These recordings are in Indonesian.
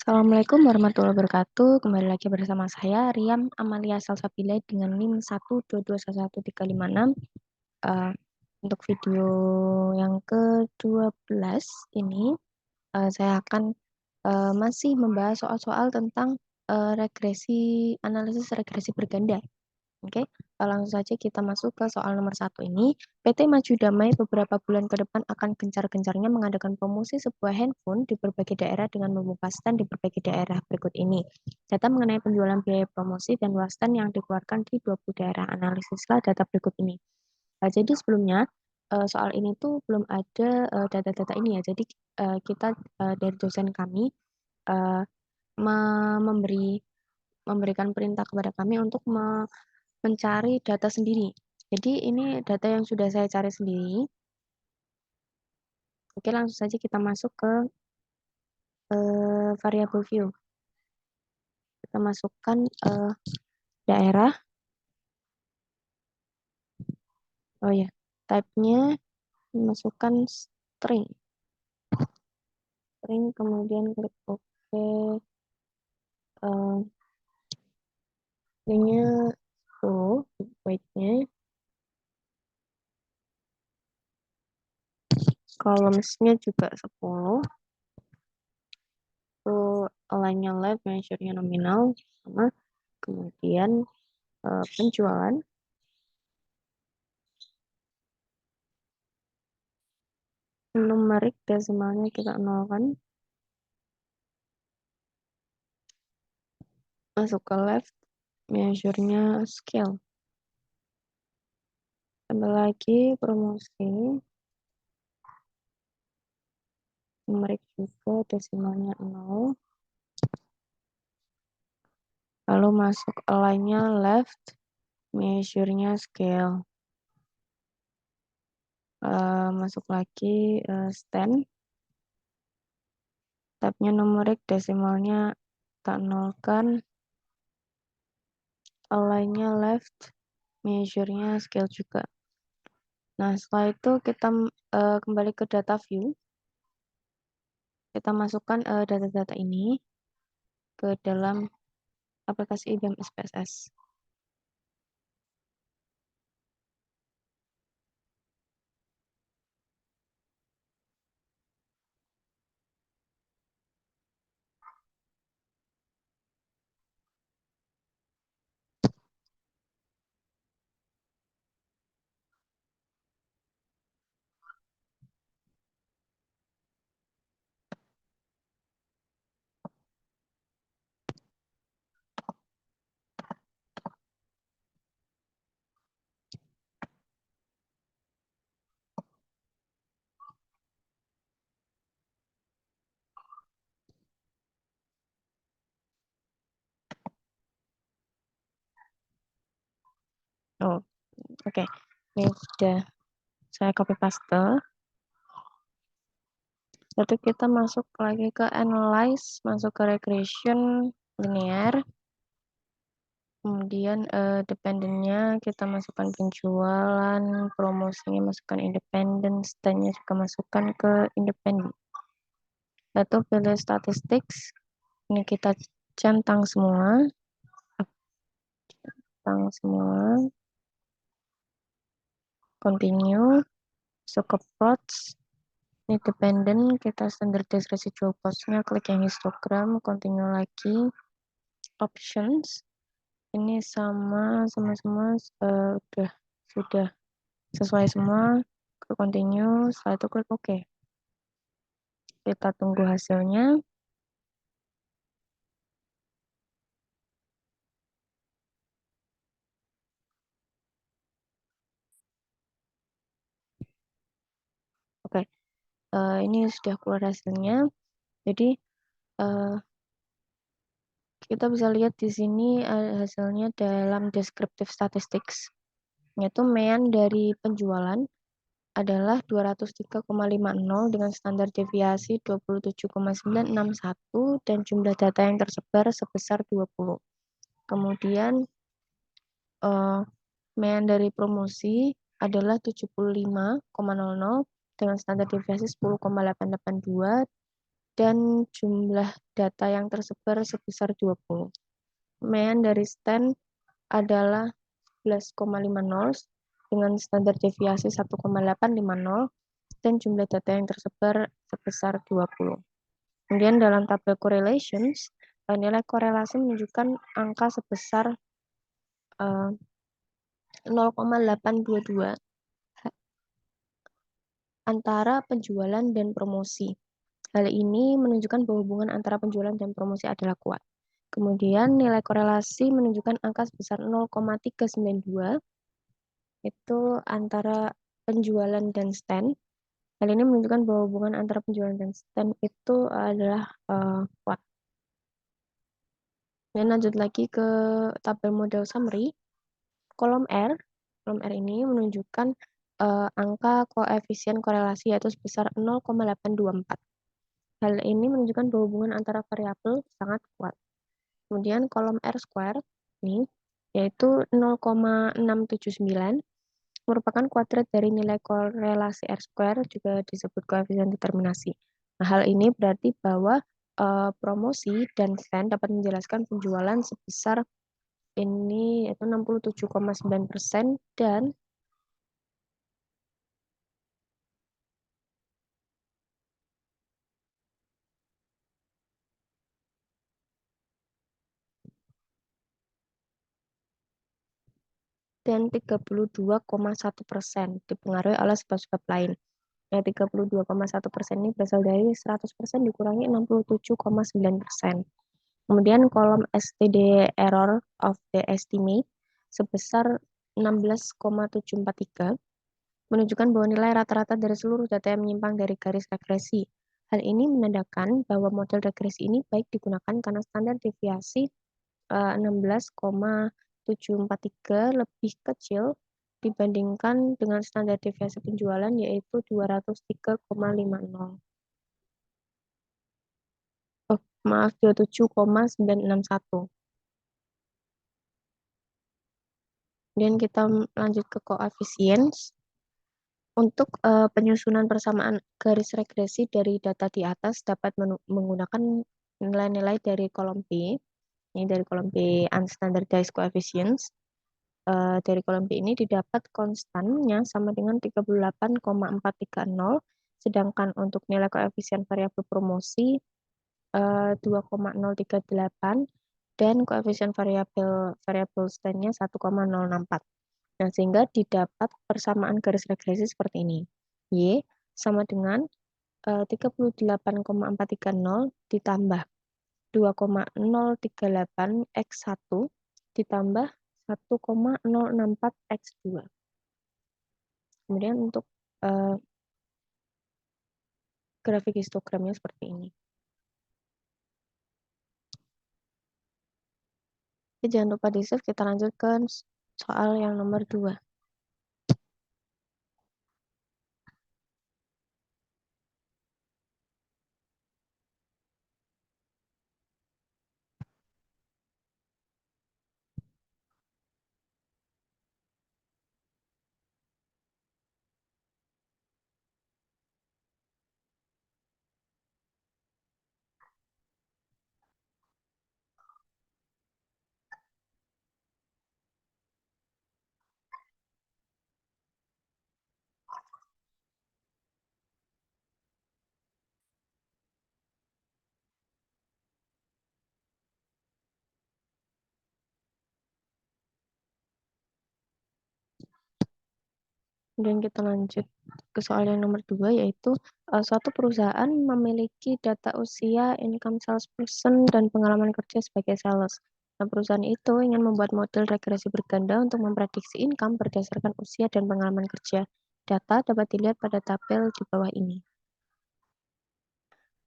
Assalamualaikum warahmatullahi wabarakatuh. Kembali lagi bersama saya Riam Amalia Salsabila dengan NIM 122111356. Eh, untuk video yang ke-12 ini saya akan masih membahas soal-soal tentang analisis regresi berganda. Oke, langsung saja kita masuk ke soal nomor 1 ini. PT Maju Damai beberapa bulan ke depan akan gencar-gencarnya mengadakan promosi sebuah handphone di berbagai daerah dengan membuka stand di berbagai daerah berikut ini. Data mengenai penjualan biaya promosi dan luas stand yang dikeluarkan di 20 daerah. Analisislah data berikut ini. Jadi sebelumnya soal ini tuh belum ada data-data ini ya. Jadi kita dari dosen kami memberikan perintah kepada kami untuk mencari data sendiri. Jadi ini data yang sudah saya cari sendiri. Oke, langsung saja kita masuk ke variable view. Kita masukkan daerah. Oh ya, type-nya masukkan string. String, kemudian klik OK. Stringnya 10, weight-nya. Columns-nya juga 10. Align-nya left, measure-nya nominal, sama. Kemudian penjualan. Numerik desimalnya kita nolkan. Masuk ke left, measure-nya scale. Tambah lagi promosi. Numerik juga desimalnya 0. Lalu masuk align-nya left, measure-nya scale. Masuk lagi stand. Tab-nya numerik desimalnya tak nolkan. Align-nya left, measure-nya scale juga. Nah, setelah itu kita kembali ke data view. Kita masukkan data-data ini ke dalam aplikasi IBM SPSS. Oh, oke. Ini sudah saya copy paste. Lalu kita masuk lagi ke analyze, masuk ke regression linear. Kemudian dependentnya kita masukkan penjualan, promosinya masukkan independent, stand-nya juga masukkan ke independent. Lalu pilih statistics, ini kita centang semua. Continue, masuk ke plots. Ini dependent, kita standardize residual cost-nya, klik yang histogram, continue lagi. Options, ini sama semua sudah sesuai semua. Klik continue, setelah itu klik OK. Kita tunggu hasilnya. Oke, ini sudah keluar hasilnya. Jadi kita bisa lihat di sini hasilnya dalam descriptive statistics, yaitu mean dari penjualan adalah 203,50 dengan standar deviasi 27,961 dan jumlah data yang tersebar sebesar 20. Kemudian mean dari promosi adalah 75,00 dengan standar deviasi 10,882 dan jumlah data yang tersebar sebesar 20. Pemakaian dari stand adalah 11,50 dengan standar deviasi 1,850 dan jumlah data yang tersebar sebesar 20. Kemudian dalam tabel correlations, nilai korelasi menunjukkan angka sebesar 0,822 antara penjualan dan promosi. Hal ini menunjukkan bahwa hubungan antara penjualan dan promosi adalah kuat. Kemudian nilai korelasi menunjukkan angka sebesar 0,392 itu antara penjualan dan stand. Hal ini menunjukkan bahwa hubungan antara penjualan dan stand itu adalah kuat. Dan lanjut lagi ke tabel model summary. Kolom R ini menunjukkan angka koefisien korelasi yaitu sebesar 0,824. Hal ini menunjukkan bahwa hubungan antara variabel sangat kuat. Kemudian kolom R square ini yaitu 0,679 merupakan kuadrat dari nilai korelasi R square, juga disebut koefisien determinasi. Nah, hal ini berarti bahwa promosi dan stand dapat menjelaskan penjualan sebesar ini yaitu 67,9% dan dan 32,1% dipengaruhi oleh sebab-sebab lain. Nah, 32,1% ini berasal dari 100% dikurangi 67,9%. Kemudian kolom STD error of the estimate sebesar 16,743 menunjukkan bahwa nilai rata-rata dari seluruh data yang menyimpang dari garis regresi. Hal ini menandakan bahwa model regresi ini baik digunakan karena standar deviasi 16,743 lebih kecil dibandingkan dengan standar deviasi penjualan yaitu 203,50. Oh, maaf, 27,961. Kemudian kita lanjut ke koefisien. Untuk penyusunan persamaan garis regresi dari data di atas dapat menggunakan nilai-nilai dari kolom B. Ini dari kolom B unstandardized coefficients. Dari kolom B ini didapat konstannya sama dengan 38,430, sedangkan untuk nilai koefisien variabel promosi 2,038 dan koefisien variabel stand-nya 1,064. Nah, sehingga didapat persamaan garis regresi seperti ini. Y sama dengan 38,430 ditambah 2,038 X1 ditambah 1,064 X2. Kemudian untuk grafik histogramnya seperti ini. Jadi, jangan lupa di-save, kita lanjutkan soal yang nomor 2. Kemudian kita lanjut ke soal yang nomor 2, yaitu suatu perusahaan memiliki data usia, income salesperson, dan pengalaman kerja sebagai sales. Nah, perusahaan itu ingin membuat model regresi berganda untuk memprediksi income berdasarkan usia dan pengalaman kerja. Data dapat dilihat pada tabel di bawah ini.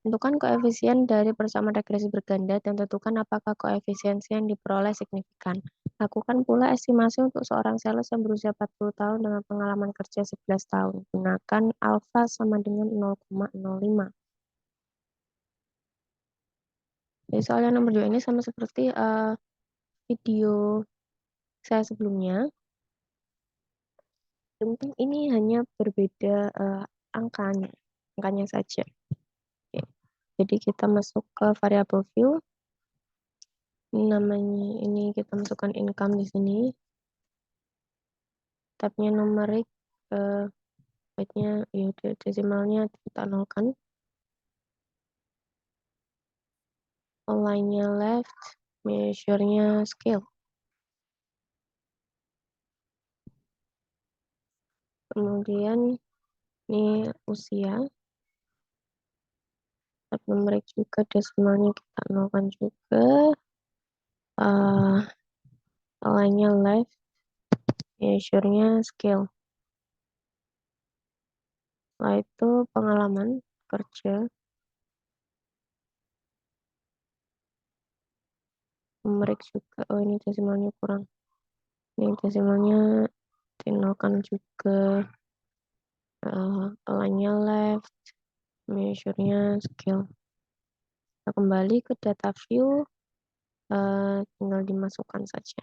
Tentukan koefisien dari persamaan regresi berganda dan tentukan apakah koefisiensi yang diperoleh signifikan. Lakukan pula estimasi untuk seorang sales yang berusia 40 tahun dengan pengalaman kerja 11 tahun. Gunakan alfa sama dengan 0,05. Jadi soal yang nomor 2 ini sama seperti video saya sebelumnya. Yang penting ini hanya berbeda angkanya saja. Oke. Jadi kita masuk ke variable view. Ini namanya, ini kita masukkan income di sini. Tabnya numerik, baiknya ya desimalnya kita nolkan. Online-nya left, measure-nya scale. Kemudian ini usia. Tab numerik juga, desimalnya kita nolkan juga. Align-nya left, measure-nya scale. Setelah itu pengalaman kerja. Numerik juga, oh ini desimalnya kurang. Ini desimalnya dinolkan juga. Align-nya left, measure-nya scale. Kita kembali ke data view, tinggal dimasukkan saja.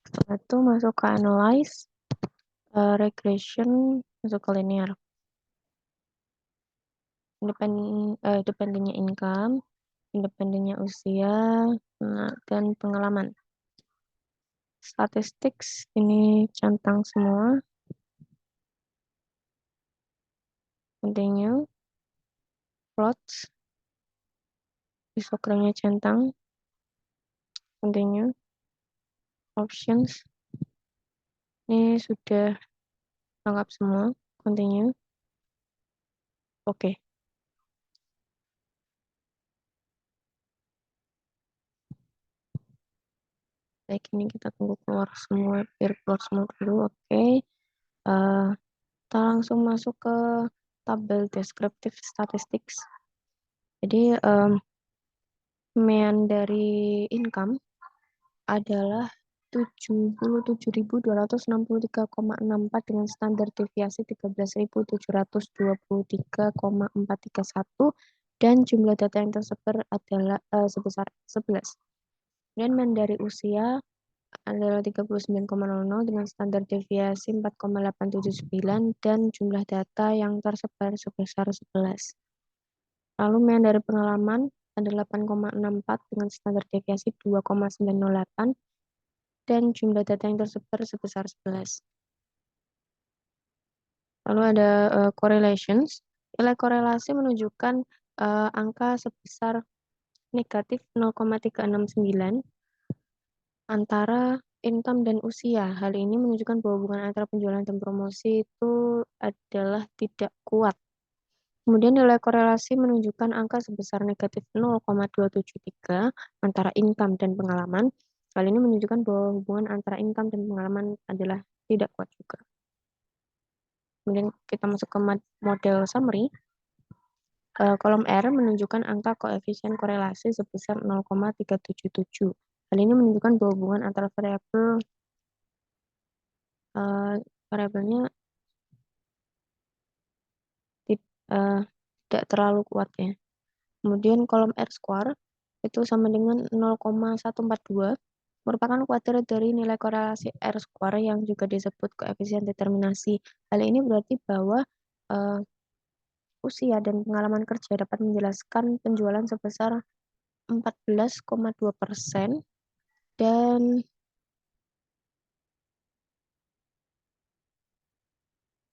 Setelah itu masuk ke analyze, regression, masuk ke linear. Independennya income, independennya usia, dan pengalaman. Statistics ini centang semua. Continue. Plots, histogramnya centang. Continue. Options, ini sudah lengkap semua. Continue. Oke. Baik, ini kita tunggu keluar semua, biar keluar semua dulu. Oke. Kita langsung masuk ke tabel descriptive statistics. Jadi mean dari income adalah 77.263,64 dengan standar deviasi 13.723,431 dan jumlah data yang tersebar adalah sebesar 11. Kemudian mean dari usia adalah 39,00 dengan standar deviasi 4,879 dan jumlah data yang tersebar sebesar 11. Lalu mean dari pengalaman ada 8,64 dengan standar deviasi 2,908 dan jumlah data yang tersebar sebesar 11. Lalu ada correlations. Nilai korelasi menunjukkan angka sebesar negatif 0,369 antara income dan usia. Hal ini menunjukkan bahwa hubungan antara penjualan dan promosi itu adalah tidak kuat. Kemudian nilai korelasi menunjukkan angka sebesar negatif 0,273 antara income dan pengalaman. Hal ini menunjukkan bahwa hubungan antara income dan pengalaman adalah tidak kuat juga. Kemudian kita masuk ke model summary. Kolom R menunjukkan angka koefisien korelasi sebesar 0,377. Hal ini menunjukkan bahwa hubungan antara variabelnya tidak terlalu kuat ya. Kemudian kolom R square itu sama dengan 0,142 merupakan kuadrat dari nilai korelasi R square yang juga disebut koefisien determinasi. Hal ini berarti bahwa usia dan pengalaman kerja dapat menjelaskan penjualan sebesar 14,2% dan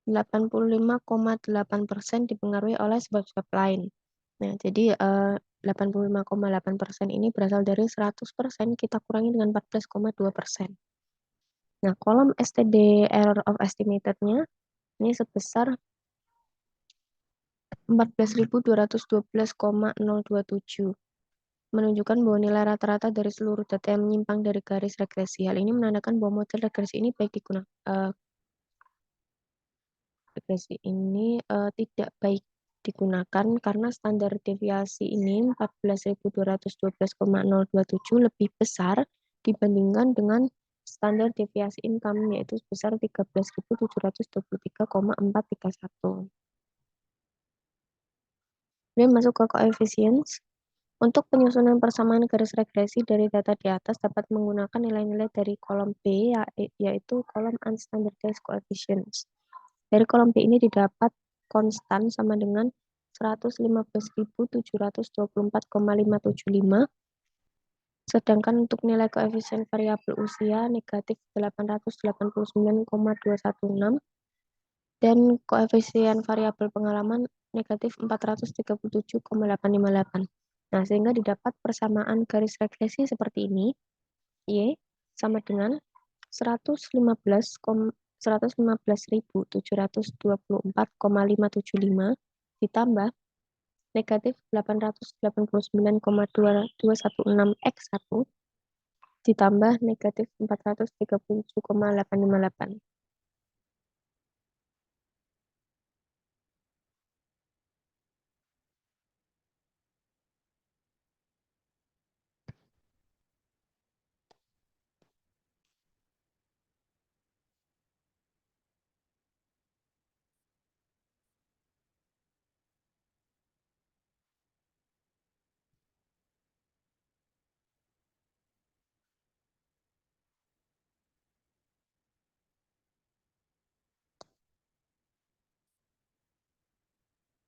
85,8% dipengaruhi oleh sebab-sebab lain. Nah, jadi 85,8% ini berasal dari 100% kita kurangi dengan 14,2%. Nah, kolom STD error of estimated-nya ini sebesar 14.212,027, menunjukkan bahwa nilai rata-rata dari seluruh data yang menyimpang dari garis regresi. Hal ini menandakan bahwa model regresi ini tidak baik digunakan karena standar deviasi ini 14.212,027 lebih besar dibandingkan dengan standar deviasi income yaitu sebesar 13.723,431. Kemudian masuk ke coefficients. Untuk penyusunan persamaan garis regresi dari data di atas dapat menggunakan nilai-nilai dari kolom B yaitu kolom unstandardized coefficients. Dari kolom B ini didapat konstan sama dengan 115.724,575, sedangkan untuk nilai koefisien variabel usia negatif 889,216 dan koefisien variabel pengalaman negatif 437,858. Nah, sehingga didapat persamaan garis regresi seperti ini. Y sama dengan 115.724,575 ditambah negatif 889,216 X1 ditambah negatif 437,858.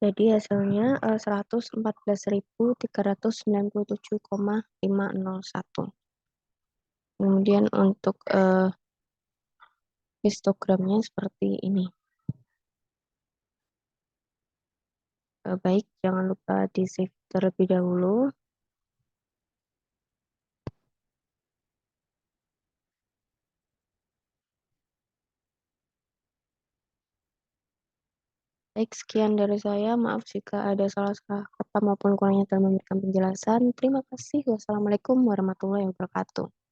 Jadi hasilnya 114.397,501. Kemudian untuk histogramnya seperti ini. Baik, jangan lupa di save terlebih dahulu. Baik, sekian dari saya. Maaf jika ada salah-salah kata maupun kurangnya dalam memberikan penjelasan. Terima kasih. Wassalamualaikum warahmatullahi wabarakatuh.